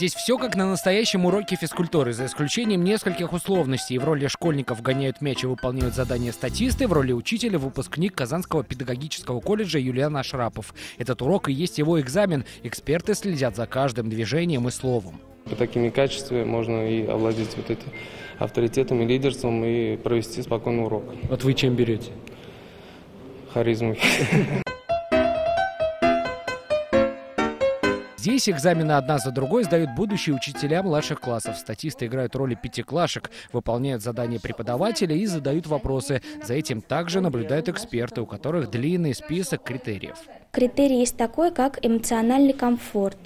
Здесь все как на настоящем уроке физкультуры, за исключением нескольких условностей. В роли школьников гоняют мяч и выполняют задания статисты, в роли учителя выпускник Казанского педагогического колледжа Юлиан Ашрапов. Этот урок и есть его экзамен. Эксперты следят за каждым движением и словом. Такими качествами можно и овладеть авторитетом и лидерством и провести спокойный урок. Вот вы чем берете? Харизмой. Здесь экзамены одна за другой сдают будущие учителя младших классов. Статисты играют роли пятиклашек, выполняют задания преподавателя и задают вопросы. За этим также наблюдают эксперты, у которых длинный список критериев. Критерий есть такой, как эмоциональный комфорт.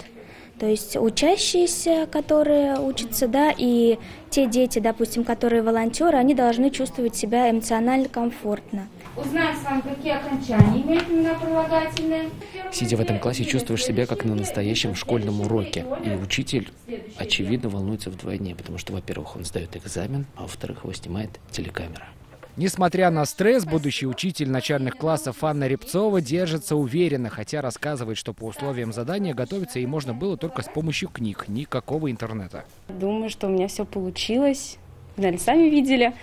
То есть учащиеся, которые учатся, и те дети, допустим, которые волонтеры, они должны чувствовать себя эмоционально комфортно. Узнаем с вами, какие окончания имеют имена прилагательные. Сидя в этом классе, чувствуешь себя как на настоящем школьном уроке. И учитель, очевидно, волнуется вдвойне, потому что, во-первых, он сдает экзамен, а во-вторых, его снимает телекамера. Несмотря на стресс, будущий учитель начальных классов Анна Рябцова держится уверенно, хотя рассказывает, что по условиям задания готовиться ей можно было только с помощью книг, никакого интернета. Думаю, что у меня все получилось, наверное, сами видели.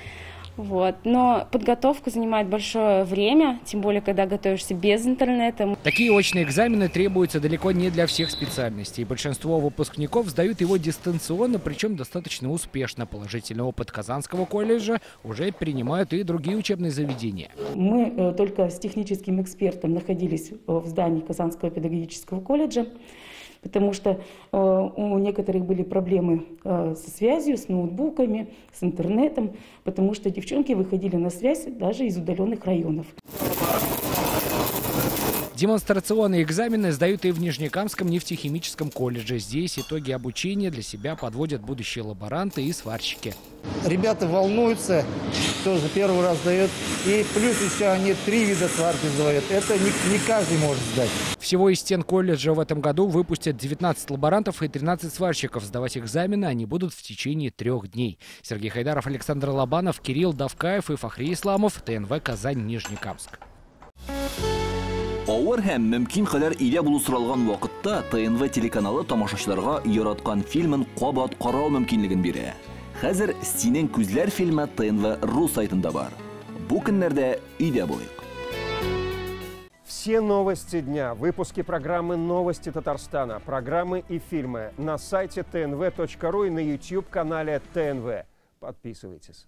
Но подготовка занимает большое время, тем более, когда готовишься без интернета. Такие очные экзамены требуются далеко не для всех специальностей. Большинство выпускников сдают его дистанционно, причем достаточно успешно. Положительный опыт Казанского колледжа уже принимают и другие учебные заведения. Мы только с техническим экспертом находились в здании Казанского педагогического колледжа, потому что у некоторых были проблемы со связью, с ноутбуками, с интернетом, потому что девчонки выходили на связь даже из удаленных районов. Демонстрационные экзамены сдают и в Нижнекамском нефтехимическом колледже. Здесь итоги обучения для себя подводят будущие лаборанты и сварщики. Ребята волнуются, тоже первый раз сдают. И плюс еще они 3 вида сварки сдают. Это не каждый может сдать. Всего из стен колледжа в этом году выпустят 19 лаборантов и 13 сварщиков. Сдавать экзамены они будут в течение 3 дней. Сергей Хайдаров, Александр Лобанов, Кирилл Давкаев и Фахри Исламов. ТНВ Казань, Нижнекамск. Авыр һәм мөмкин кадәр илә булу соралган вакытта ТНВ телеканалы тамашачыларга яраткан фильмын кабат карау мөмкинлеген бирә. Хәзер "Синең күзләр" фильмы ТНВ.ру сайтында бар. Бу көннәрдә өйдә булыйк. Все новости дня, выпуски программы «Новости Татарстана», программы и фильмы на сайте tnv.ru и на YouTube-канале ТНВ. Подписывайтесь.